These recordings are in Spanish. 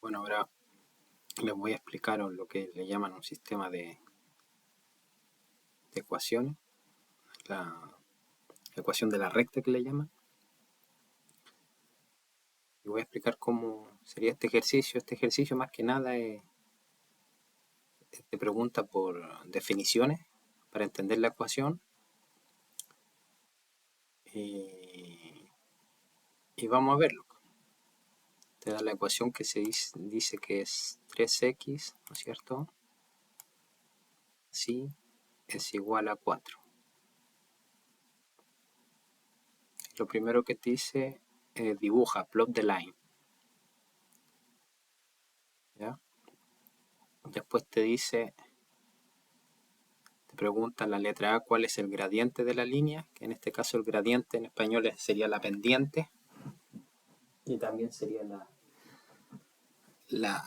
Bueno, ahora les voy a explicar lo que le llaman un sistema de ecuaciones, la ecuación de la recta que le llaman. Y voy a explicar cómo sería este ejercicio. Este ejercicio más que nada te pregunta por definiciones para entender la ecuación. Y vamos a verlo. Te da la ecuación que se dice que es 3x, ¿no es cierto? Sí, es igual a 4. Lo primero que te dice, dibuja, plot the line. ¿Ya? Después te dice, te pregunta la letra A cuál es el gradiente de la línea, que en este caso el gradiente en español sería la pendiente. Y también sería la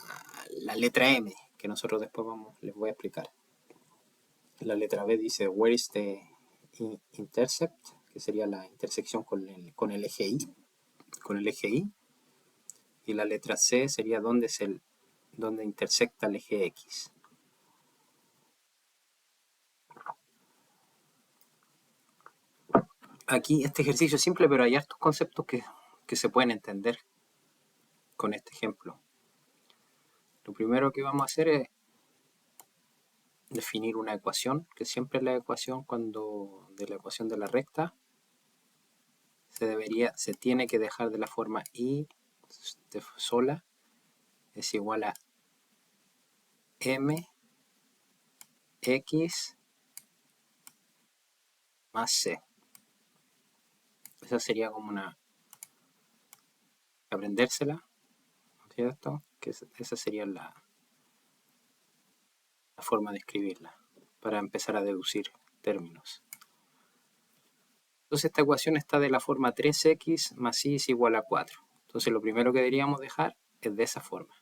letra M, que nosotros después les voy a explicar. La letra B dice, where is the intercept, que sería la intersección con el eje Y. Y la letra C sería dónde intersecta el eje X. Aquí este ejercicio es simple, pero hay hartos conceptos que se pueden entender con este ejemplo. Lo primero que vamos a hacer es definir una ecuación, que siempre la ecuación de la ecuación de la recta se tiene que dejar de la forma y sola es igual a m x más c. Esa sería como aprendérsela, ¿cierto? Que esa sería la forma de escribirla para empezar a deducir términos. Entonces esta ecuación está de la forma 3x más y es igual a 4. Entonces lo primero que deberíamos dejar es de esa forma.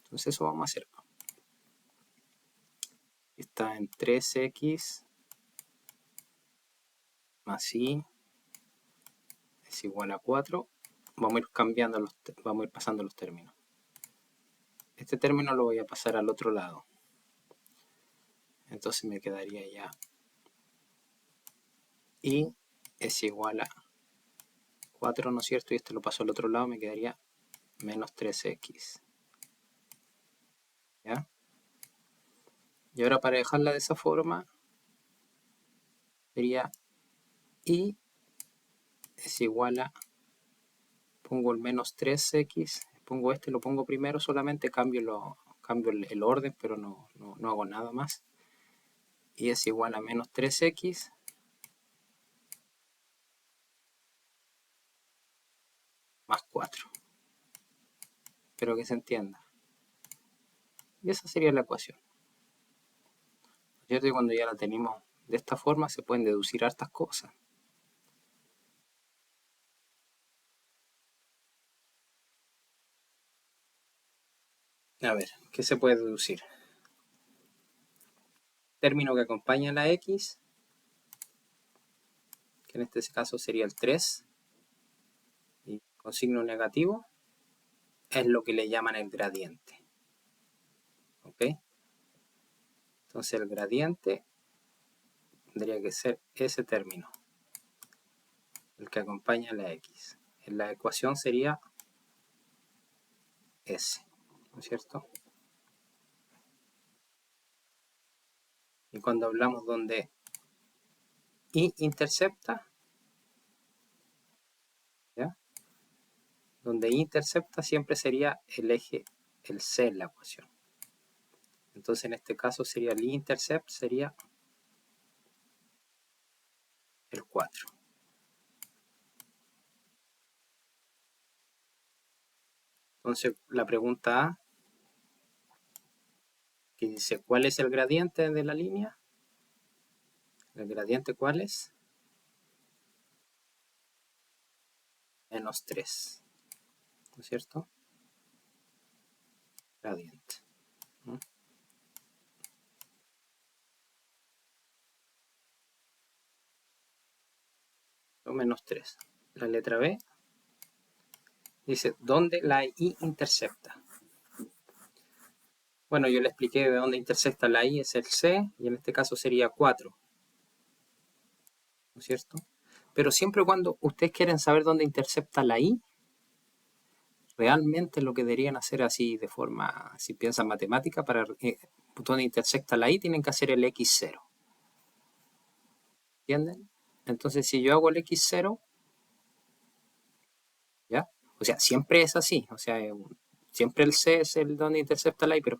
Entonces eso vamos a hacer. Está en 3x más y es igual a 4. Vamos a ir pasando los términos. Este término lo voy a pasar al otro lado. Entonces me quedaría ya y es igual a 4, ¿no es cierto? Y este lo paso al otro lado, me quedaría menos 3x. ¿Ya? Y ahora para dejarla de esa forma, sería y es igual a, pongo el menos 3x, pongo lo pongo primero, solamente cambio el orden, pero no hago nada más. Y es igual a menos 3x más 4. Espero que se entienda. Y esa sería la ecuación. ¿Cierto? Y cuando ya la tenemos de esta forma, se pueden deducir hartas cosas. A ver, ¿qué se puede deducir? Término que acompaña a la x, que en este caso sería el 3, y con signo negativo, es lo que le llaman el gradiente. ¿Ok? Entonces el gradiente tendría que ser ese término, el que acompaña a la x. En la ecuación sería ese, ¿no es cierto? Y cuando hablamos donde y intercepta, ¿ya? Donde y intercepta siempre sería el eje, el c en la ecuación. Entonces en este caso sería el intercept, sería el 4. Entonces la pregunta A, que dice, ¿cuál es el gradiente de la línea? ¿El gradiente cuál es? Menos 3, ¿no es cierto? Gradiente. ¿No? O menos 3. La letra B Dice, ¿dónde la y intercepta? Bueno, yo le expliqué de dónde intersecta la y, es el C, y en este caso sería 4, ¿no es cierto? Pero siempre cuando ustedes quieren saber dónde intercepta la y, realmente lo que deberían hacer así de forma, si piensan matemática, para donde intersecta la y tienen que hacer el x0. ¿Entienden? Entonces si yo hago el x0, ¿ya? O sea, siempre es así, o sea, siempre el C es el donde intercepta la y, pero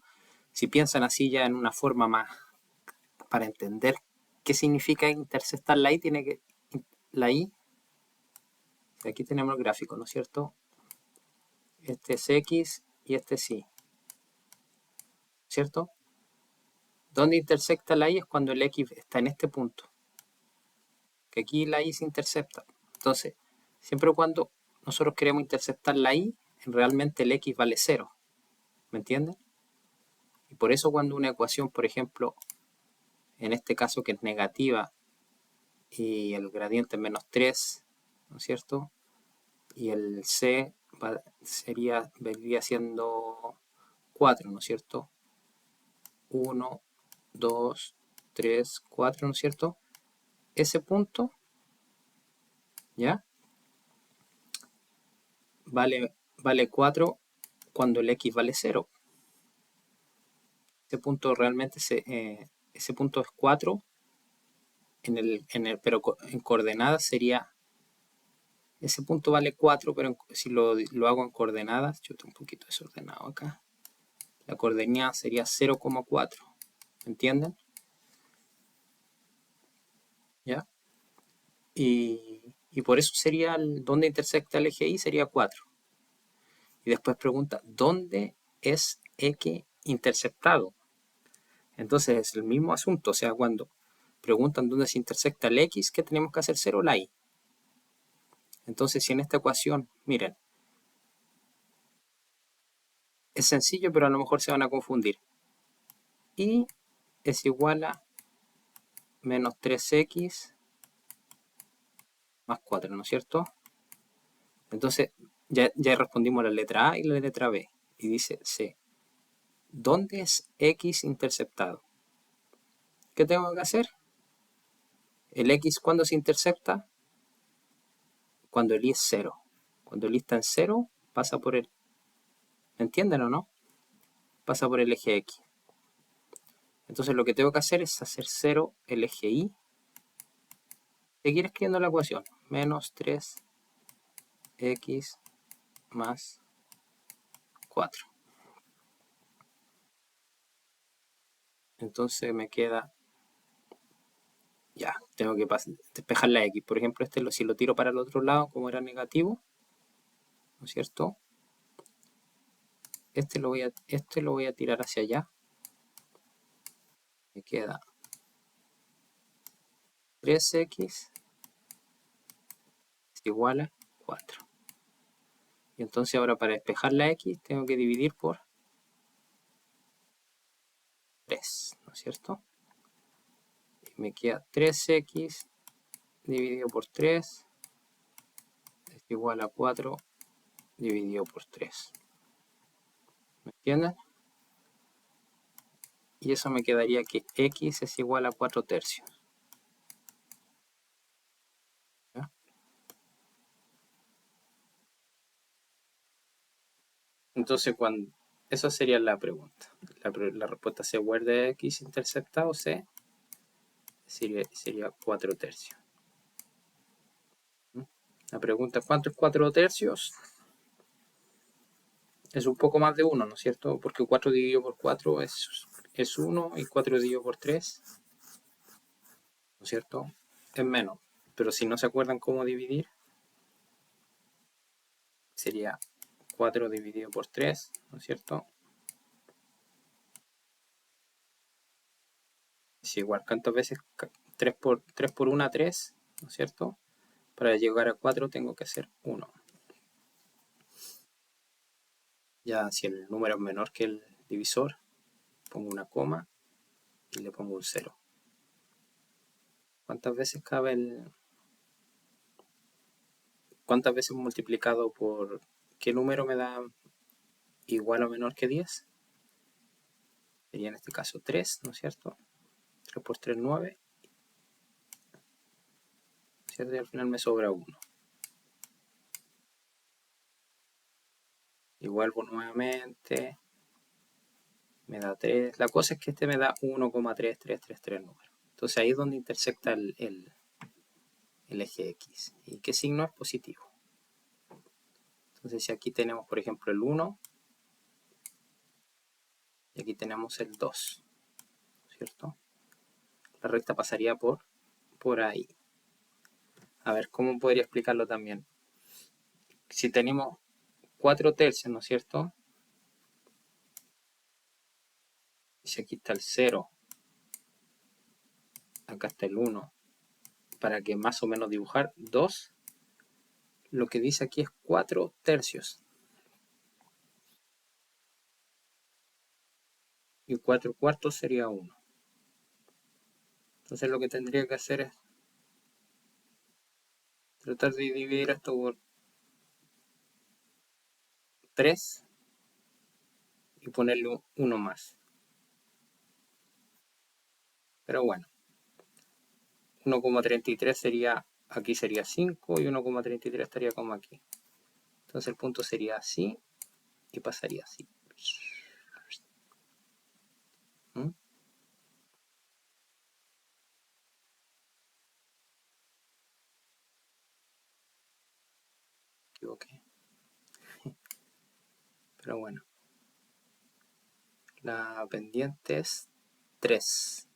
si piensan así ya en una forma más, para entender qué significa interceptar la y, tiene que, la y, aquí tenemos el gráfico, ¿no es cierto? Este es x y este es y, ¿cierto? Donde intersecta la y es cuando el x está en este punto, que aquí la y se intercepta. Entonces, siempre cuando nosotros queremos interceptar la y, realmente el x vale 0, ¿me entienden? Y por eso cuando una ecuación, por ejemplo, en este caso que es negativa y el gradiente es menos 3, ¿no es cierto? Y el c vendría siendo 4, ¿no es cierto? 1, 2, 3, 4, ¿no es cierto? Ese punto, ¿ya? Vale 4 cuando el x vale 0. Ese punto realmente, ese punto es 4, pero en coordenadas sería, ese punto vale 4, pero si lo hago en coordenadas, yo estoy un poquito desordenado acá, la coordenada sería 0,4, ¿entienden? ¿Ya? Y por eso sería, donde intersecta el eje Y sería 4. Y después pregunta, ¿dónde es X interceptado? Entonces es el mismo asunto, o sea, cuando preguntan dónde se intersecta el X, ¿qué tenemos que hacer? 0 la Y. Entonces, si en esta ecuación, miren, es sencillo, pero a lo mejor se van a confundir. Y es igual a menos 3x más 4, ¿no es cierto? Entonces, ya respondimos la letra A y la letra B. Y dice C. ¿Dónde es X interceptado? ¿Qué tengo que hacer? El X, ¿cuándo se intercepta? Cuando el Y es 0. Cuando el Y está en 0, pasa por el... ¿Me entienden o no? Pasa por el eje X. Entonces lo que tengo que hacer es hacer 0 el eje Y. Seguir escribiendo la ecuación. Menos 3x más 4. Entonces me queda... Ya, tengo que despejar la X. Por ejemplo, si lo tiro para el otro lado, como era negativo, ¿no es cierto? Este lo voy a tirar hacia allá. Me queda 3x es igual a 4. Y entonces ahora para despejar la X tengo que dividir por 3, ¿no es cierto? Y me queda 3x dividido por 3 es igual a 4 dividido por 3. ¿Me entienden? Y eso me quedaría que x es igual a 4 tercios. ¿Ya? Entonces, esa sería la pregunta. La respuesta C, where de x interceptado, C, sería 4 tercios. La pregunta, ¿cuánto es 4 tercios? Es un poco más de 1, ¿no es cierto? Porque 4 dividido por 4 es 1 y 4 dividido por 3, ¿no es cierto? Es menos. Pero si no se acuerdan cómo dividir, sería 4 dividido por 3, ¿no es cierto? Es igual, ¿cuántas veces? 3 por 1, 3, ¿no es cierto? Para llegar a 4 tengo que hacer 1. Ya si el número es menor que el divisor, pongo una coma y le pongo un 0. ¿Cuántas veces cabe ¿Cuántas veces multiplicado por ¿qué número me da igual o menor que 10? Sería en este caso 3, ¿no es cierto? 3 por 3, 9, ¿cierto? Y al final me sobra 1. Y vuelvo nuevamente, me da 3. La cosa es que este me da 1,3333 números. Entonces ahí es donde intersecta el eje X. ¿Y qué signo es? Positivo. Entonces si aquí tenemos, por ejemplo, el 1, y aquí tenemos el 2, ¿cierto? La recta pasaría por ahí. A ver, ¿cómo podría explicarlo también? Si tenemos 4 tercios, ¿no es cierto? Si aquí está el 0, acá está el 1, para que más o menos dibujar 2, lo que dice aquí es 4 tercios. Y 4 cuartos sería 1. Entonces lo que tendría que hacer es tratar de dividir esto por 3 y ponerle 1 más. Pero bueno, 1,33 sería, aquí sería 5 y 1,33 estaría como aquí. Entonces el punto sería así y pasaría así. ¿Mm? Me equivoqué. Pero bueno, la pendiente es 3.